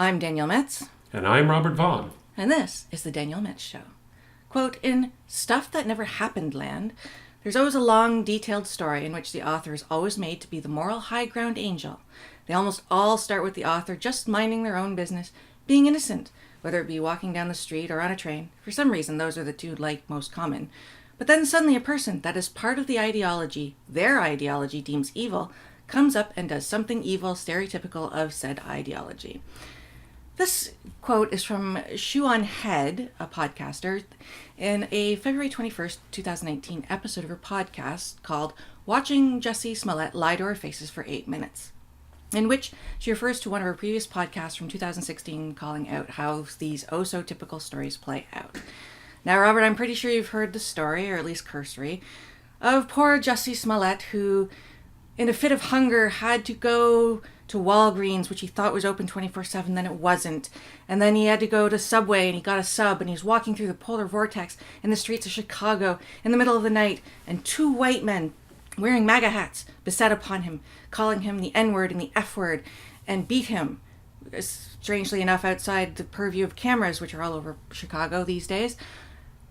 I'm Danielle Metz. And I'm Robert Vaughn. And this is the Danielle Metz Show. Quote, in Stuff That Never Happened land, there's always a long, detailed story in which the author is always made to be the moral high ground angel. They almost all start with the author just minding their own business, being innocent, whether it be walking down the street or on a train. For some reason, those are the two most common. But then suddenly a person that is part of the ideology, their ideology deems evil, comes up and does something evil stereotypical of said ideology. This quote is from Shoe on Head, a podcaster, in a February 21st, 2019 episode of her podcast called Watching Jussie Smollett Lie to Our Faces for 8 Minutes, in which she refers to one of her previous podcasts from 2016 calling out how these oh-so-typical stories play out. Now, Robert, I'm pretty sure you've heard the story, or at least cursory, of poor Jussie Smollett, who, in a fit of hunger, had to go to Walgreens, which he thought was open 24/7, then it wasn't. And then he had to go to Subway, and he got a sub, and he was walking through the polar vortex in the streets of Chicago in the middle of the night, and two white men wearing MAGA hats beset upon him, calling him the N-word and the F-word, and beat him, strangely enough, outside the purview of cameras, which are all over Chicago these days.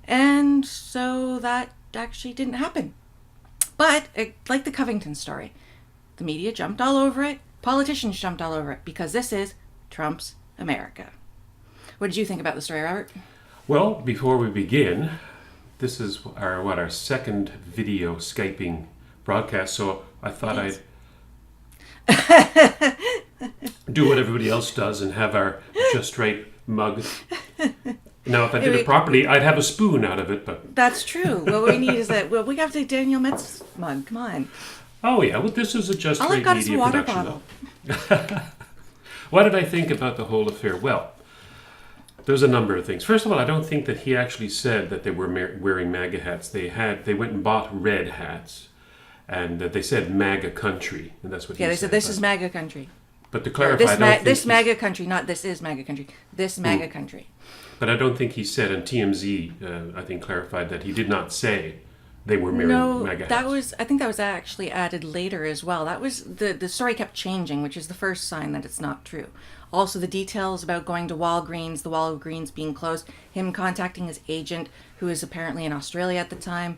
And so that actually didn't happen. But, like the Covington story, the media jumped all over it, politicians jumped all over it, because this is Trump's America. What did you think about the story, Robert? Well, before we begin, this is our second video Skyping broadcast, so I thought I'd do what everybody else does and have our just right mug. Now, if I did it properly, I'd have a spoon out of it, but... That's true. What we need is that... Well, we have the Danielle Metz mug. Come on. Oh, yeah. Well, this is a just right media water production, bottle. What did I think about the whole affair? Well, there's a number of things. First of all, I don't think that he actually said that they were wearing MAGA hats. They went and bought red hats, and they said MAGA country, and that's what he said. Yeah, they said this is MAGA country. But to clarify, this MAGA country, not this is MAGA country. This MAGA country. But I don't think he said, and TMZ, I think, clarified that he did not say they were wearing MAGA hats. I think that was actually added later as well. That was, the story kept changing, which is the first sign that it's not true. Also, the details about going to Walgreens, the Walgreens being closed, him contacting his agent, who is apparently in Australia at the time.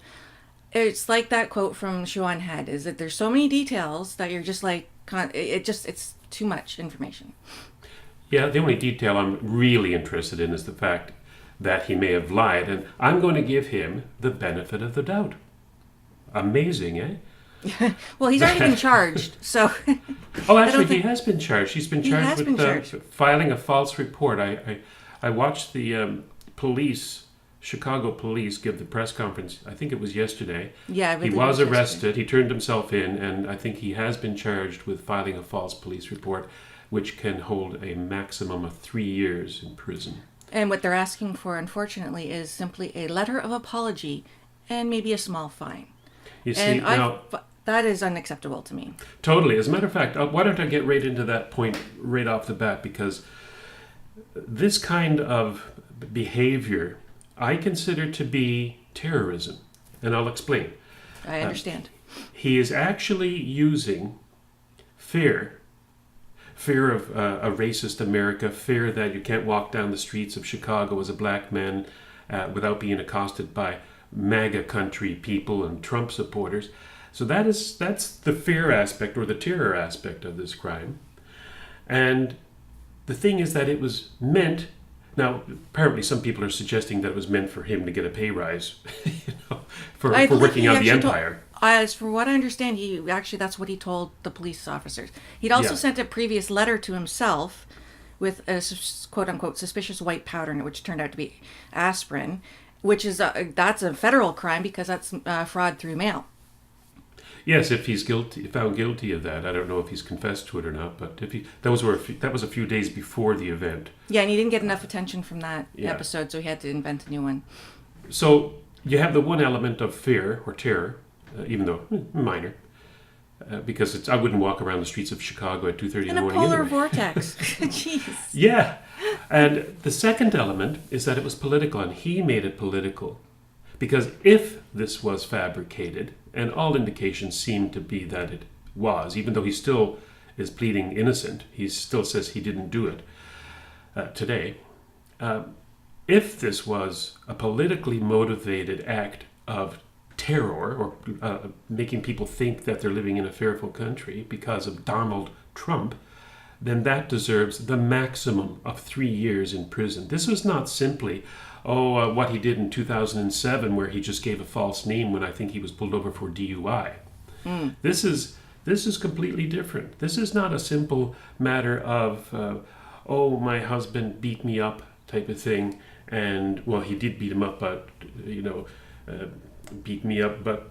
It's like that quote from Shoe on Head, is that there's so many details that you're just like, it's too much information. Yeah, the only detail I'm really interested in is the fact that he may have lied, and I'm going to give him the benefit of the doubt. Amazing, eh? Well, he's already been charged, so... Oh, actually, he has been charged. He's been charged with filing a false report. I watched the Chicago police, give the press conference, I think it was yesterday. Yeah, he was arrested. He turned himself in, and I think he has been charged with filing a false police report, which can hold a maximum of 3 years in prison. And what they're asking for, unfortunately, is simply a letter of apology and maybe a small fine. You see, that is unacceptable to me. Totally. As a matter of fact, why don't I get right into that point right off the bat? Because this kind of behavior I consider to be terrorism. And I'll explain. I understand. He is actually using fear of a racist America, fear that you can't walk down the streets of Chicago as a black man without being accosted by MAGA country people and Trump supporters. So that's the fear aspect or the terror aspect of this crime. And the thing is that it was meant, now apparently some people are suggesting that it was meant for him to get a pay rise, for working out the empire. As from what I understand, that's what he told the police officers. He'd also sent a previous letter to himself with a quote-unquote suspicious white powder in it, which turned out to be aspirin, which is that's a federal crime because that's fraud through mail. Yes, if he's found guilty of that. I don't know if he's confessed to it or not, but that was a few days before the event. Yeah, and he didn't get enough attention from that episode, so he had to invent a new one. So you have the one element of fear or terror, even though minor, because I wouldn't walk around the streets of Chicago at 2:30 in the morning anyway. In a polar anyway. vortex. Jeez. Yeah. And the second element is that it was political, and he made it political. Because if this was fabricated, and all indications seem to be that it was, even though he still is pleading innocent, he still says he didn't do it. today. If this was a politically motivated act of terror or making people think that they're living in a fearful country because of Donald Trump, then that deserves the maximum of 3 years in prison. This was not simply, what he did in 2007 where he just gave a false name when I think he was pulled over for DUI. This is completely different. This is not a simple matter of, my husband beat me up type of thing. And, well, he did beat him up, but, beat me up, but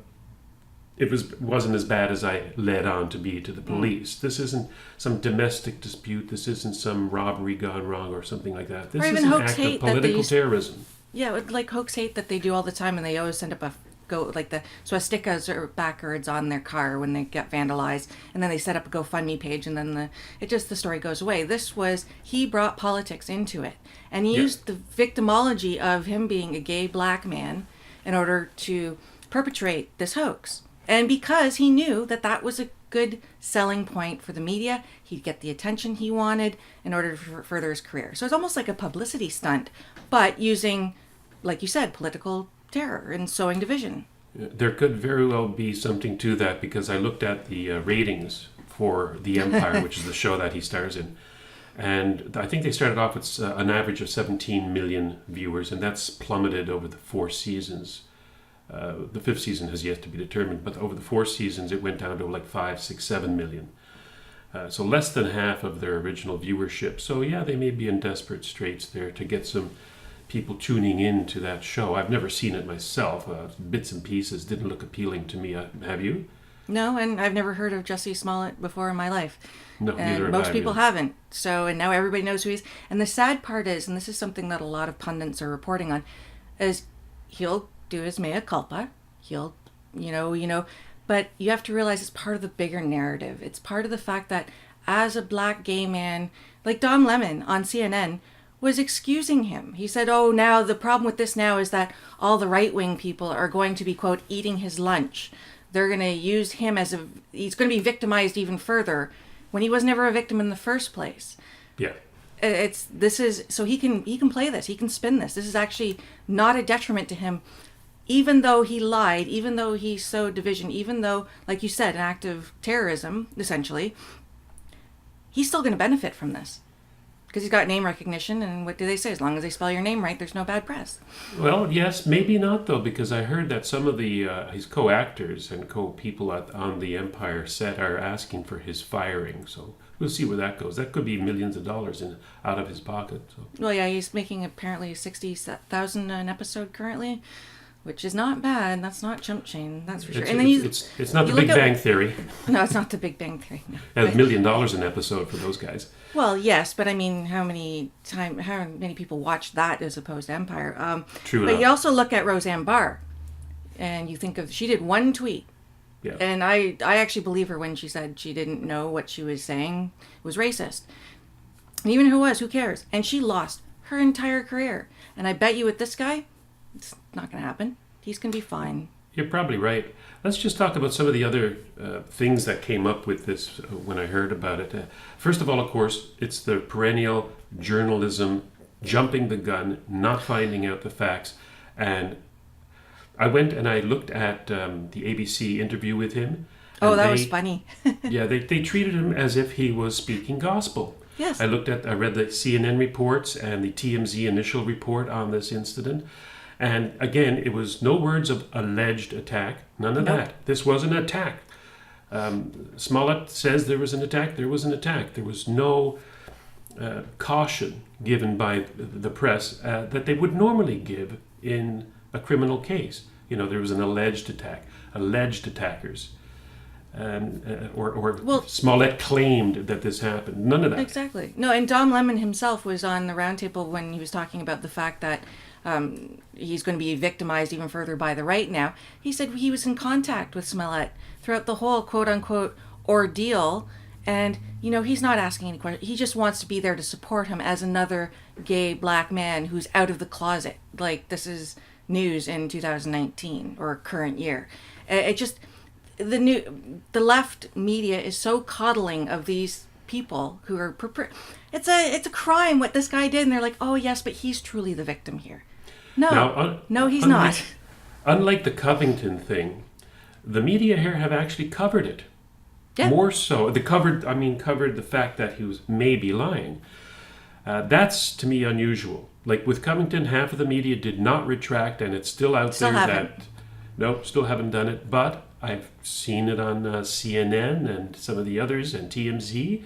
it wasn't as bad as I led on to be to the police. This isn't some domestic dispute. This isn't some robbery gone wrong or something like that. This is an act of political terrorism. Yeah, like hoax hate that they do all the time, and they always send up the swastikas or backwards on their car when they get vandalized, and then they set up a GoFundMe page, and then the story goes away. He brought politics into it, and he used the victimology of him being a gay black man in order to perpetrate this hoax. And because he knew that was a good selling point for the media, he'd get the attention he wanted in order to further his career. So it's almost like a publicity stunt, but using, like you said, political terror and sowing division. There could very well be something to that, because I looked at the ratings for The Empire, which is the show that he stars in. And I think they started off with an average of 17 million viewers, and that's plummeted over the 4 seasons. The 5th season has yet to be determined, but over the 4 seasons it went down to like 5, 6, 7 million. So less than half of their original viewership. So yeah, they may be in desperate straits there to get some people tuning in to that show. I've never seen it myself. Bits and pieces didn't look appealing to me. Have you? No, and I've never heard of Jussie Smollett before in my life. No, neither have most people haven't. So, and now everybody knows who he is. And the sad part is, and this is something that a lot of pundits are reporting on, is he'll do his mea culpa. He'll, but you have to realize it's part of the bigger narrative. It's part of the fact that as a black gay man, like Don Lemon on CNN, was excusing him. He said, now the problem with this now is that all the right-wing people are going to be, quote, eating his lunch. They're going to use him he's going to be victimized even further when he was never a victim in the first place. Yeah. So he can play this. He can spin this. This is actually not a detriment to him, even though he lied, even though he sowed division, even though, like you said, an act of terrorism, essentially, he's still going to benefit from this. Because he's got name recognition, and what do they say? As long as they spell your name right, there's no bad press. Well, yes, maybe not, though, because I heard that some of his co-actors and co-people on the Empire set are asking for his firing. So we'll see where that goes. That could be millions of dollars out of his pocket. So. Well, yeah, he's making apparently $60,000 an episode currently, which is not bad. That's not chump change, that's for sure. And then it's not the Big Bang Theory. No, it's not the Big Bang Theory. No. $1 million an episode for those guys. Well, yes, but I mean, how many people watch that as opposed to Empire? True but enough. you also look at Roseanne Barr, and you think she did one tweet. Yeah. And I actually believe her when she said she didn't know what she was saying was racist. And even if it was, who cares? And she lost her entire career. And I bet you with this guy, it's not going to happen. He's going to be fine. You're probably right. Let's just talk about some of the other things that came up with this when I heard about it. First of all, of course, it's the perennial journalism, jumping the gun, not finding out the facts. And I went and I looked at the ABC interview with him. Oh, that was funny. Yeah, they treated him as if he was speaking gospel. Yes. I read the CNN reports and the TMZ initial report on this incident. And again, it was no words of alleged attack, none of that. This was an attack. Smollett says there was an attack. There was an attack. There was no caution given by the press that they would normally give in a criminal case. There was an alleged attack, alleged attackers. Or Smollett claimed that this happened. None of that. Exactly. No, and Don Lemon himself was on the roundtable when he was talking about the fact that he's going to be victimized even further by the right now. He said he was in contact with Smollett throughout the whole quote-unquote ordeal, and he's not asking any questions. He just wants to be there to support him as another gay black man who's out of the closet. Like, this is news in 2019 or current year. It just the left media is so coddling of these people who are It's a crime what this guy did, and they're like, oh yes, but he's truly the victim here. No, no, he's not. Unlike the Covington thing, the media here have actually covered it. Yeah. More so, covered the fact that he was maybe lying. That's to me unusual. Like with Covington, half of the media did not retract, and it's still out there. Still haven't done it. But I've seen it on CNN and some of the others and TMZ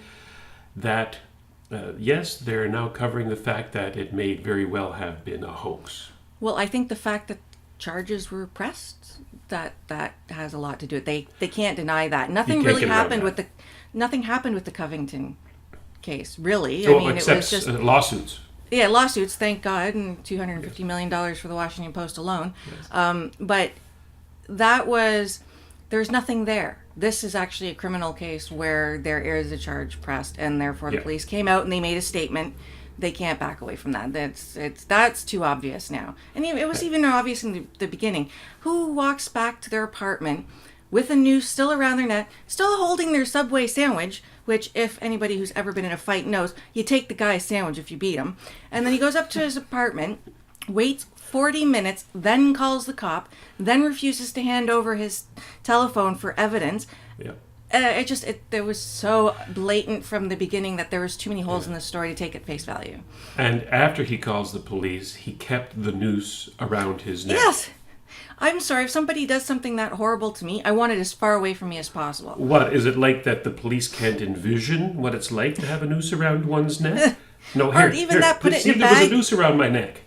that yes, they're now covering the fact that it may very well have been a hoax. Well, I think the fact that charges were pressed, that has a lot to do with it. They can't deny that. Nothing really happened with the Covington case, really. Well, it was just lawsuits. Yeah, lawsuits, thank God, and $250 million for the Washington Post alone. Yes. But there's nothing there. This is actually a criminal case where there is a charge pressed, and therefore the police came out and they made a statement. They can't back away from that. That's too obvious now. And it was even obvious in the beginning. Who walks back to their apartment with a noose still around their neck, still holding their Subway sandwich, which if anybody who's ever been in a fight knows, you take the guy's sandwich if you beat him. And then he goes up to his apartment, waits 40 minutes, then calls the cop, then refuses to hand over his telephone for evidence. Yeah. There was so blatant from the beginning that there was too many holes in the story to take at face value. And after he calls the police, he kept the noose around his neck. Yes. I'm sorry, if somebody does something that horrible to me, I want it as far away from me as possible. What, is it like that the police can't envision what it's like to have a noose around one's neck? No, put it in a bag. There was a noose around my neck.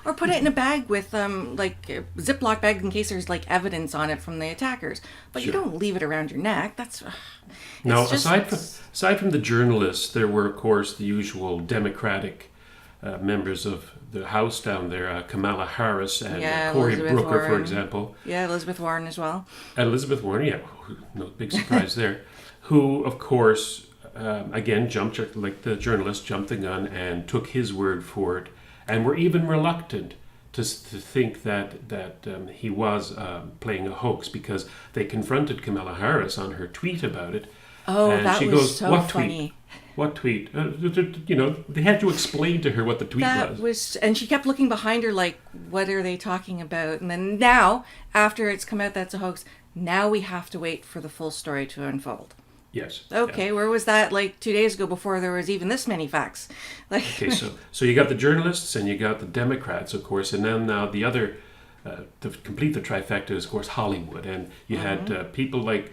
Or put it in a bag with, a Ziploc bag in case there's, evidence on it from the attackers. But you don't leave it around your neck. Aside from the journalists, there were, of course, the usual Democratic members of the House down there, Kamala Harris and Cory Booker, for example. Yeah, Elizabeth Warren as well. Elizabeth Warren, yeah, no big surprise there. Who, of course, again, jumped, like the journalist, jumped the gun and took his word for it. And were even reluctant to think that he was playing a hoax because they confronted Kamala Harris on her tweet about it. Oh, and that was so funny. What tweet? They had to explain to her what the tweet was. And she kept looking behind her like, what are they talking about? And then now, after it's come out that's a hoax, now we have to wait for the full story to unfold. Yes. Okay, where was that 2 days ago before there was even this many facts? Okay, so you got the journalists and you got the Democrats, of course, and then now the other, to complete the trifecta is, of course, Hollywood. And you had people like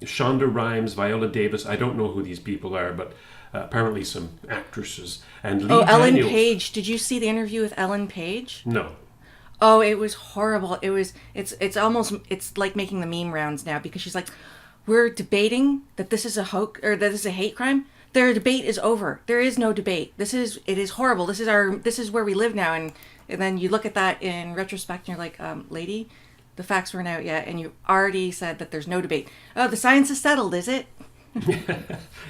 Shonda Rhimes, Viola Davis. I don't know who these people are, but apparently some actresses. And Lee Ellen Daniels. Page. Did you see the interview with Ellen Page? No. Oh, it was horrible. It's like making the meme rounds now because she's like, we're debating that this is a hoax or that this is a hate crime. Their debate is over. There is no debate. It is horrible. This is where we live now. And then you look at that in retrospect and you're like, lady, the facts weren't out yet. And you already said that there's no debate. Oh, the science is settled, is it?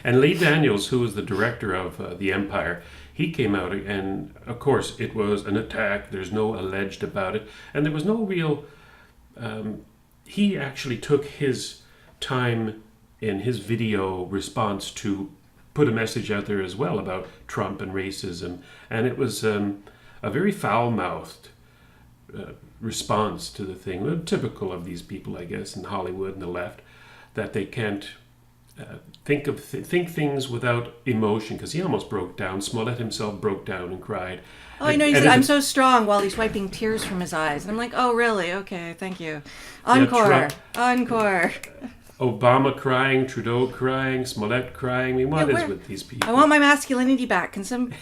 And Lee Daniels, who was the director of The Empire, he came out and, of course, it was an attack. There's no alleged about it. And there was no real... he actually took his time in his video response to put a message out there as well about Trump and racism, and it was a very foul-mouthed response to the thing, typical of these people, I guess, in Hollywood and the left, that they can't think things without emotion, because he almost broke down. Smollett himself broke down and cried. Oh, I know, he said, I'm so strong, while he's wiping tears from his eyes. And I'm like, oh, really? Okay, thank you. Encore. Encore. Obama crying, Trudeau crying, Smollett crying. I mean, what is with these people? I want my masculinity back. Can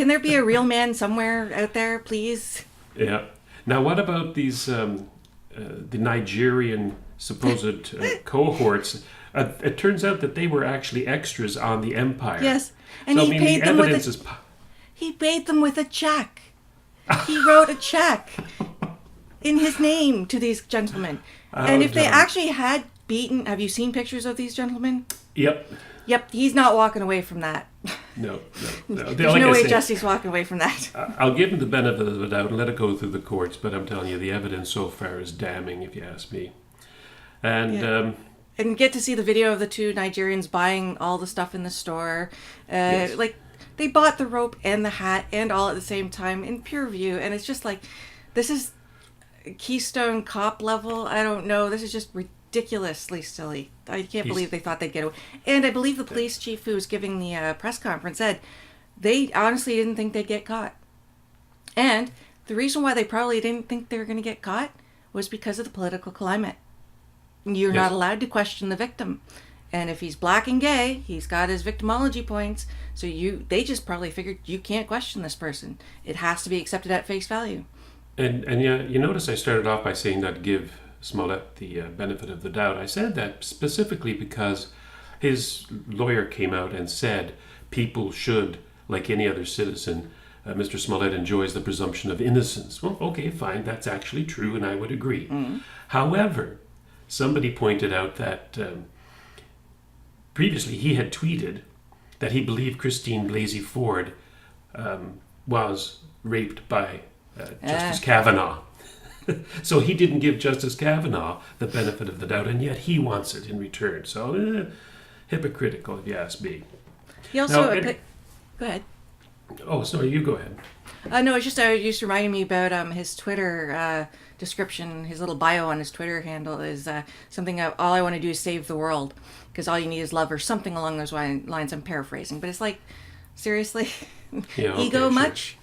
there be a real man somewhere out there, please? Yeah. Now, what about these the Nigerian supposed cohorts? It turns out that they were actually extras on The Empire. Yes, and so, he paid them with a check. He wrote a check in his name to these gentlemen, and if they actually had beaten, have you seen pictures of these gentlemen? Yep. He's not walking away from that. No. There's no way Jussie's walking away from that. I'll give him the benefit of the doubt and let it go through the courts, but I'm telling you, the evidence so far is damning, if you ask me. And and get to see the video of the two Nigerians buying all the stuff in the store. Yes. they bought the rope and the hat and all at the same time in pure view. And it's just like, this is Keystone Cop level. I don't know. This is just ridiculously silly. I can't believe they thought they'd get away. And I believe the police chief who was giving the press conference said they honestly didn't think they'd get caught. And the reason why they probably didn't think they were going to get caught was because of the political climate. You're not allowed to question the victim. And if he's black and gay, he's got his victimology points. So they just probably figured you can't question this person. It has to be accepted at face value. And yeah, you notice I started off by saying that give Smollett the benefit of the doubt. I said that specifically because his lawyer came out and said people should, like any other citizen, Mr. Smollett enjoys the presumption of innocence. Well, okay, fine, that's actually true, and I would agree. Mm-hmm. However, somebody pointed out that previously he had tweeted that he believed Christine Blasey Ford was raped by Justice Kavanaugh. So he didn't give Justice Kavanaugh the benefit of the doubt, and yet he wants it in return. So hypocritical, if you ask me. He also... Go ahead. Oh, sorry, you go ahead. No, it's just reminding me about his Twitter description. His little bio on his Twitter handle is something, all I want to do is save the world, because all you need is love, or something along those lines. I'm paraphrasing, but it's like, seriously? Yeah, okay, ego sure. much?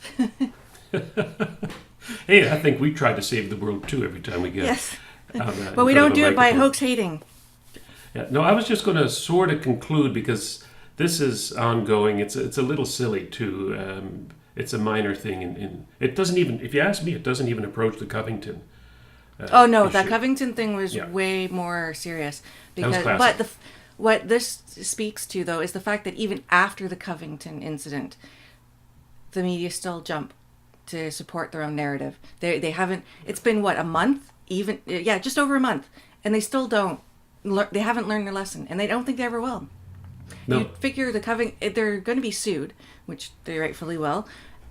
Hey, I think we try to save the world too every time we get... Yes, but we don't do it by hoax hating. Yeah, no, I was just going to sort of conclude, because this is ongoing. It's a little silly too. It's a minor thing. In it doesn't even, if you ask me, it doesn't even approach the Covington. That issue. Covington thing was way more serious. Because, that was classic. But what this speaks to, though, is the fact that even after the Covington incident, the media still jump to support their own narrative. They haven't. It's been what, a month? Just over a month, and they still don't. They haven't learned their lesson, and they don't think they ever will. No. You figure they're going to be sued, which they rightfully will,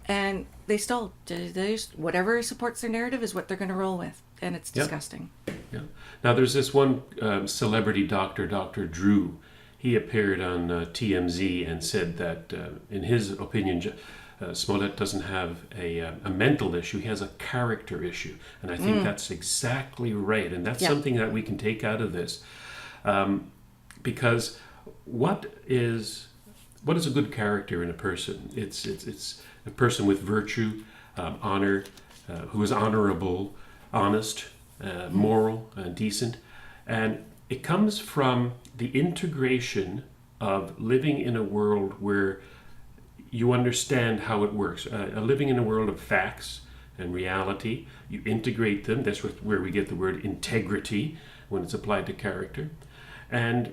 and they just, whatever supports their narrative is what they're going to roll with, and it's disgusting. Yeah. Now there's this one celebrity doctor, Dr. Drew. He appeared on TMZ and said that, in his opinion, Smollett doesn't have a mental issue. He has a character issue, and I think that's exactly right, and that's something that we can take out of this, because what is a good character in a person? It's a person with virtue, honor, who is honorable, honest, moral, decent, and it comes from the integration of living in a world where you understand how it works. Living in a world of facts and reality, you integrate them. That's where we get the word integrity when it's applied to character. And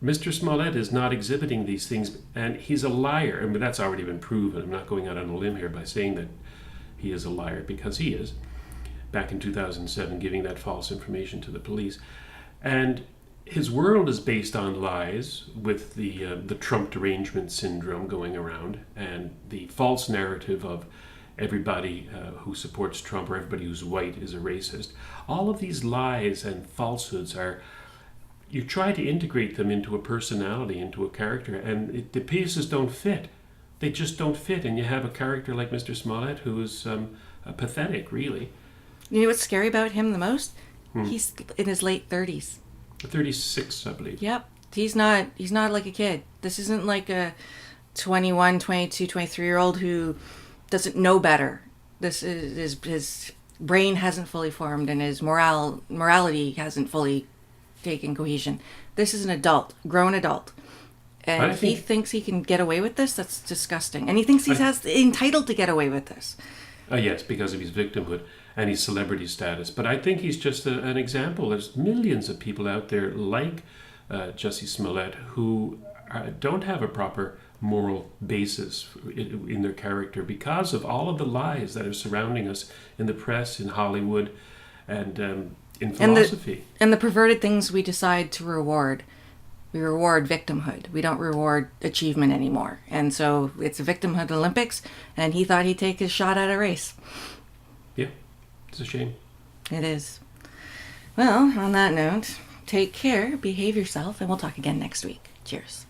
Mr. Smollett is not exhibiting these things, and he's a liar. I mean, that's already been proven. I'm not going out on a limb here by saying that he is a liar, because he is. Back in 2007, giving that false information to the police. And his world is based on lies, with the Trump Derangement Syndrome going around, and the false narrative of everybody who supports Trump, or everybody who's white, is a racist. All of these lies and falsehoods are... You try to integrate them into a personality, into a character, and the pieces don't fit. They just don't fit, and you have a character like Mr. Smollett who is pathetic, really. You know what's scary about him the most? He's in his late 30s. 36, I believe. Yep. He's not like a kid. This isn't like a 21, 22, 23-year-old who doesn't know better. This is his brain hasn't fully formed, and his morality hasn't fully taken cohesion. This is an adult, grown adult. And if he thinks he can get away with this, that's disgusting. And he thinks he's entitled to get away with this. Yes, because of his victimhood and his celebrity status. But I think he's just an example. There's millions of people out there like Jussie Smollett who don't have a proper moral basis in their character because of all of the lies that are surrounding us in the press, in Hollywood, and in philosophy. And the perverted things we decide to reward. We reward victimhood. We don't reward achievement anymore. And so it's a victimhood Olympics, and he thought he'd take his shot at a race. Yeah, it's a shame. It is. Well, on that note, take care, behave yourself, and we'll talk again next week. Cheers.